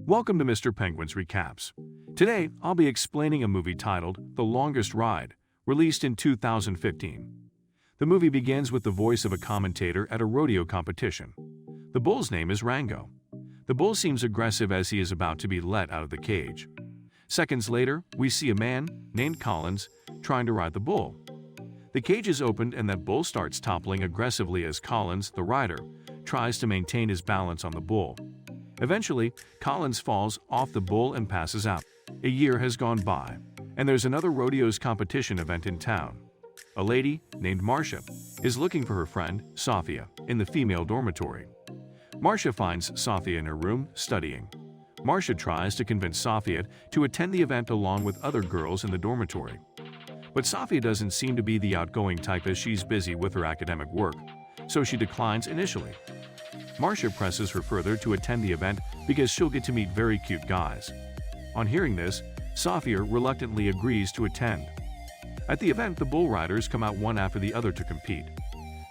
Welcome to Mr. Penguin's Recaps. Today, I'll be explaining a movie titled The Longest Ride, released in 2015. The movie begins with the voice of a commentator at a rodeo competition. The bull's name is Rango. The bull seems aggressive as he is about to be let out of the cage. Seconds later, we see a man, named Collins, trying to ride the bull. The cage is opened and that bull starts toppling aggressively as Collins, the rider, tries to maintain his balance on the bull. Eventually, Collins falls off the bull and passes out. A year has gone by, and there's another rodeo's competition event in town. A lady, named Marcia, is looking for her friend, Sophia, in the female dormitory. Marcia finds Sophia in her room, studying. Marcia tries to convince Sophia to attend the event along with other girls in the dormitory. But Sophia doesn't seem to be the outgoing type as she's busy with her academic work, so she declines initially. Marcia presses her further to attend the event because she'll get to meet very cute guys. On hearing this, Sophia reluctantly agrees to attend. At the event, the bull riders come out one after the other to compete.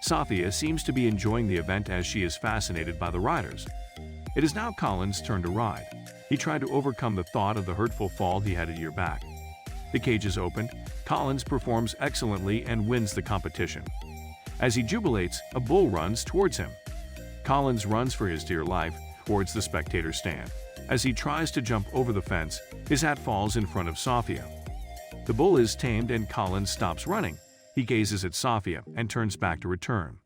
Sophia seems to be enjoying the event as she is fascinated by the riders. It is now Collins' turn to ride. He tried to overcome the thought of the hurtful fall he had a year back. The cage is opened, Collins performs excellently and wins the competition. As he jubilates, a bull runs towards him. Collins runs for his dear life towards the spectator stand. As he tries to jump over the fence, his hat falls in front of Sophia. The bull is tamed and Collins stops running. He gazes at Sophia and turns back to return.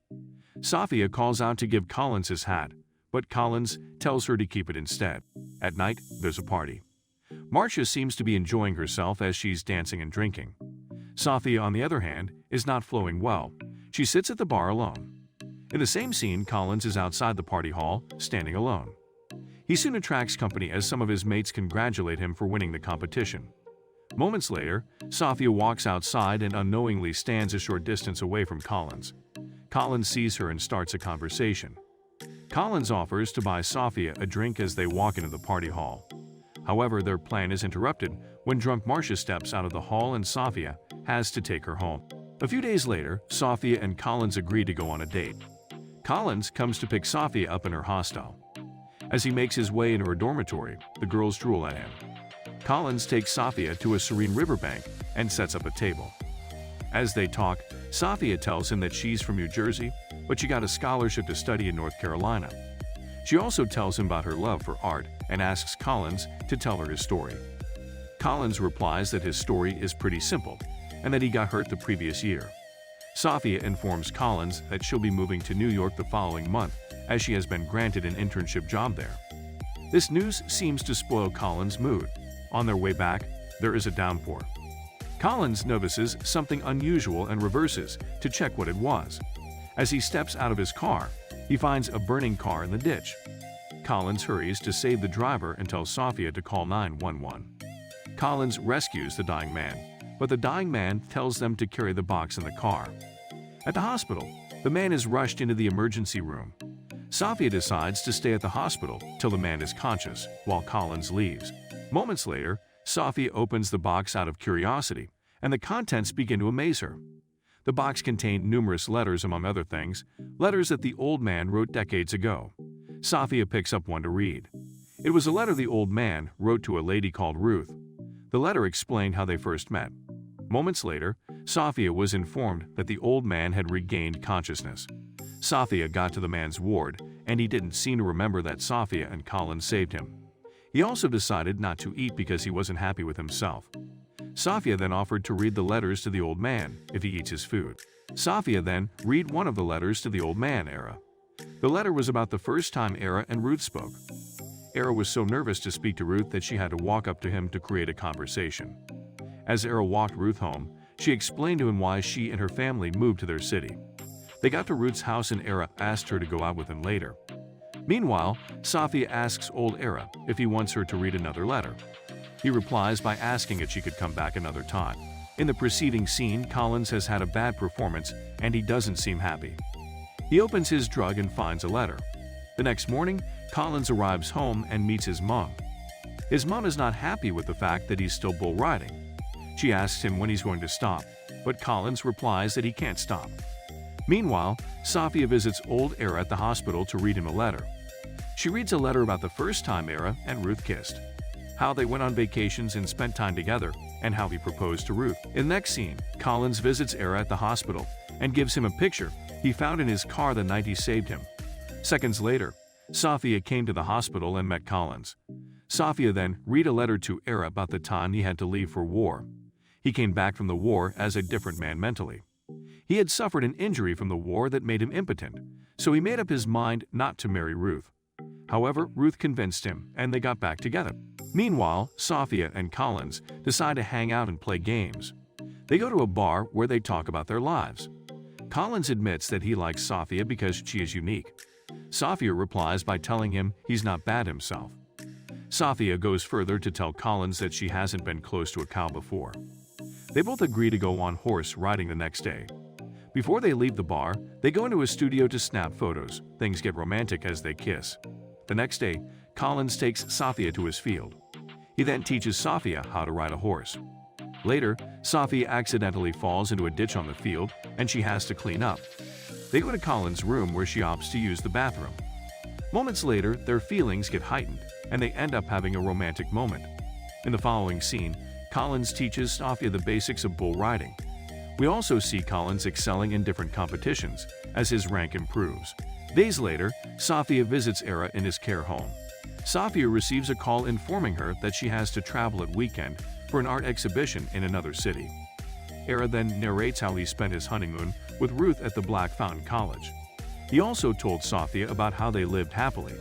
Sophia calls out to give Collins his hat, but Collins tells her to keep it instead. At night, there's a party. Marcia seems to be enjoying herself as she's dancing and drinking. Sophia, on the other hand, is not flowing well. She sits at the bar alone. In the same scene, Collins is outside the party hall, standing alone. He soon attracts company as some of his mates congratulate him for winning the competition. Moments later, Sophia walks outside and unknowingly stands a short distance away from Collins. Collins sees her and starts a conversation. Collins offers to buy Sophia a drink as they walk into the party hall. However, their plan is interrupted when drunk Marcia steps out of the hall and Sophia has to take her home. A few days later, Sophia and Collins agree to go on a date. Collins comes to pick Sophia up in her hostel. As he makes his way into her dormitory, the girls drool at him. Collins takes Sophia to a serene riverbank and sets up a table. As they talk, Sophia tells him that she's from New Jersey, but she got a scholarship to study in North Carolina. She also tells him about her love for art and asks Collins to tell her his story. Collins replies that his story is pretty simple and that he got hurt the previous year. Sophia informs Collins that she'll be moving to New York the following month as she has been granted an internship job there. This news seems to spoil Collins' mood. On their way back, there is a downpour. Collins notices something unusual and reverses to check what it was. As he steps out of his car, he finds a burning car in the ditch. Collins hurries to save the driver and tells Sophia to call 911. Collins rescues the dying man, but the dying man tells them to carry the box in the car. At the hospital, the man is rushed into the emergency room. Sophia decides to stay at the hospital till the man is conscious, while Collins leaves. Moments later, Sophia opens the box out of curiosity, and the contents begin to amaze her. The box contained numerous letters, among other things, letters that the old man wrote decades ago. Sophia picks up one to read. It was a letter the old man wrote to a lady called Ruth. The letter explained how they first met. Moments later, Sophia was informed that the old man had regained consciousness. Sophia got to the man's ward, and he didn't seem to remember that Sophia and Collins saved him. He also decided not to eat because he wasn't happy with himself. Sophia then offered to read the letters to the old man if he eats his food. Sophia then read one of the letters to the old man, Era. The letter was about the first time Era and Ruth spoke. Era was so nervous to speak to Ruth that she had to walk up to him to create a conversation. As Era walked Ruth home, she explained to him why she and her family moved to their city. They got to Ruth's house and Era asked her to go out with him later. Meanwhile, Sophia asks old Era if he wants her to read another letter. He replies by asking if she could come back another time. In the preceding scene, Collins has had a bad performance and he doesn't seem happy. He opens his drug and finds a letter. The next morning, Collins arrives home and meets his mom. His mom is not happy with the fact that he's still bull riding. She asks him when he's going to stop, but Collins replies that he can't stop. Meanwhile, Sophia visits old Era at the hospital to read him a letter. She reads a letter about the first time Era and Ruth kissed, how they went on vacations and spent time together, and how he proposed to Ruth. In the next scene, Collins visits Era at the hospital and gives him a picture he found in his car the night he saved him. Seconds later, Sophia came to the hospital and met Collins. Sophia then read a letter to Era about the time he had to leave for war. He came back from the war as a different man mentally. He had suffered an injury from the war that made him impotent, so he made up his mind not to marry Ruth. However, Ruth convinced him, and they got back together. Meanwhile, Sophia and Collins decide to hang out and play games. They go to a bar where they talk about their lives. Collins admits that he likes Sophia because she is unique. Sophia replies by telling him he's not bad himself. Sophia goes further to tell Collins that she hasn't been close to a cow before. They both agree to go on horse riding the next day. Before they leave the bar, they go into a studio to snap photos. Things get romantic as they kiss. The next day, Collins takes Sophia to his field. He then teaches Sophia how to ride a horse. Later, Sophia accidentally falls into a ditch on the field, and she has to clean up. They go to Collins' room where she opts to use the bathroom. Moments later, their feelings get heightened, and they end up having a romantic moment. In the following scene, Collins teaches Sophia the basics of bull riding. We also see Collins excelling in different competitions as his rank improves. Days later, Sophia visits Era in his care home. Sophia receives a call informing her that she has to travel at weekend for an art exhibition in another city. Era then narrates how he spent his honeymoon with Ruth at the Black Fountain College. He also told Sophia about how they lived happily.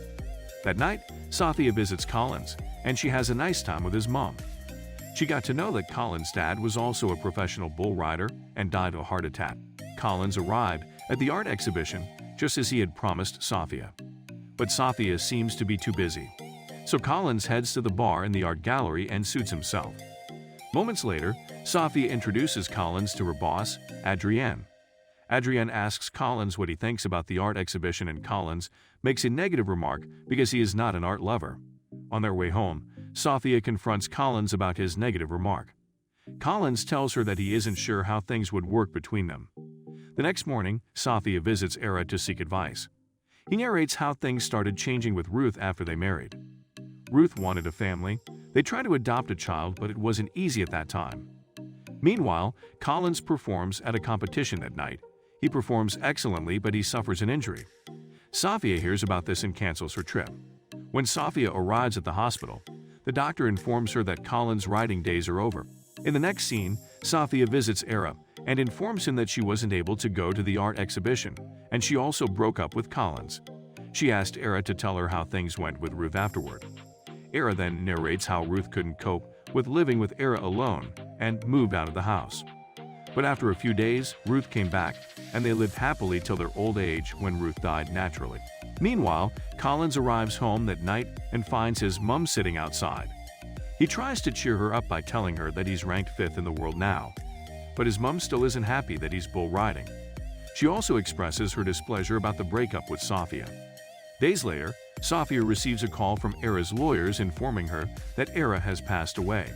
That night, Sophia visits Collins, and she has a nice time with his mom. She got to know that Collins' dad was also a professional bull rider and died of a heart attack. Collins arrived at the art exhibition just as he had promised Sophia. But Sophia seems to be too busy. So Collins heads to the bar in the art gallery and suits himself. Moments later, Sophia introduces Collins to her boss, Adrienne. Adrienne asks Collins what he thinks about the art exhibition, and Collins makes a negative remark because he is not an art lover. On their way home, Sophia confronts Collins about his negative remark. Collins tells her that he isn't sure how things would work between them. The next morning, Sophia visits Era to seek advice. He narrates how things started changing with Ruth after they married. Ruth wanted a family. They tried to adopt a child, but it wasn't easy at that time. Meanwhile, Collins performs at a competition that night. He performs excellently, but he suffers an injury. Sophia hears about this and cancels her trip. When Sophia arrives at the hospital, the doctor informs her that Collins' riding days are over. In the next scene, Sophia visits Era and informs him that she wasn't able to go to the art exhibition, and she also broke up with Collins. She asked Era to tell her how things went with Ruth afterward. Era then narrates how Ruth couldn't cope with living with Era alone and moved out of the house. But after a few days, Ruth came back, and they lived happily till their old age when Ruth died naturally. Meanwhile, Collins arrives home that night and finds his mom sitting outside. He tries to cheer her up by telling her that he's ranked 5th in the world now. But his mom still isn't happy that he's bull riding. She also expresses her displeasure about the breakup with Sophia. Days later, Sophia receives a call from Era's lawyers informing her that Era has passed away.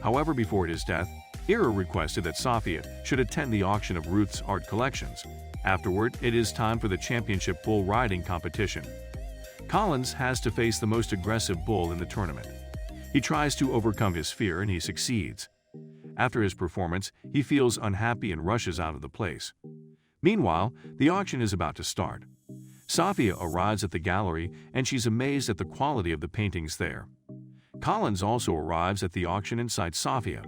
However, before his death, Era requested that Sophia should attend the auction of Ruth's art collections. Afterward, it is time for the championship bull riding competition. Collins has to face the most aggressive bull in the tournament. He tries to overcome his fear, and he succeeds. After his performance, he feels unhappy and rushes out of the place. Meanwhile, the auction is about to start. Sophia arrives at the gallery, and she's amazed at the quality of the paintings there. Collins also arrives at the auction and cites Sophia.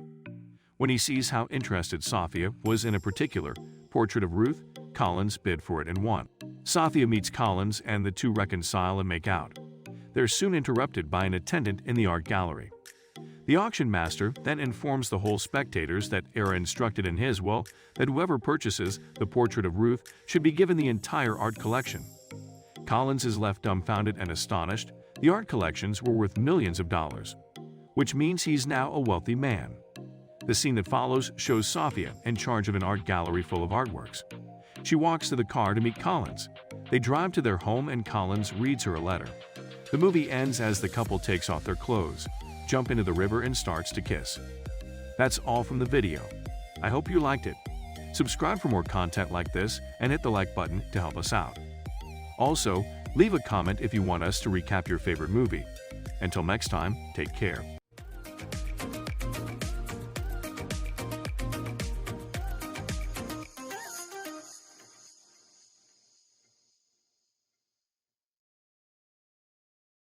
When he sees how interested Sophia was in a particular portrait of Ruth, Collins bid for it and won. Sophia meets Collins, and the two reconcile and make out. They're soon interrupted by an attendant in the art gallery. The auction master then informs the whole spectators that Era instructed in his will that whoever purchases the portrait of Ruth should be given the entire art collection. Collins is left dumbfounded and astonished. The art collections were worth millions of dollars, which means he's now a wealthy man. The scene that follows shows Sophia in charge of an art gallery full of artworks. She walks to the car to meet Collins. They drive to their home, and Collins reads her a letter. The movie ends as the couple takes off their clothes, jump into the river, and starts to kiss. That's all from the video. I hope you liked it. Subscribe for more content like this and hit the like button to help us out. Also, Leave a comment if you want us to recap your favorite movie. Until next time, take care.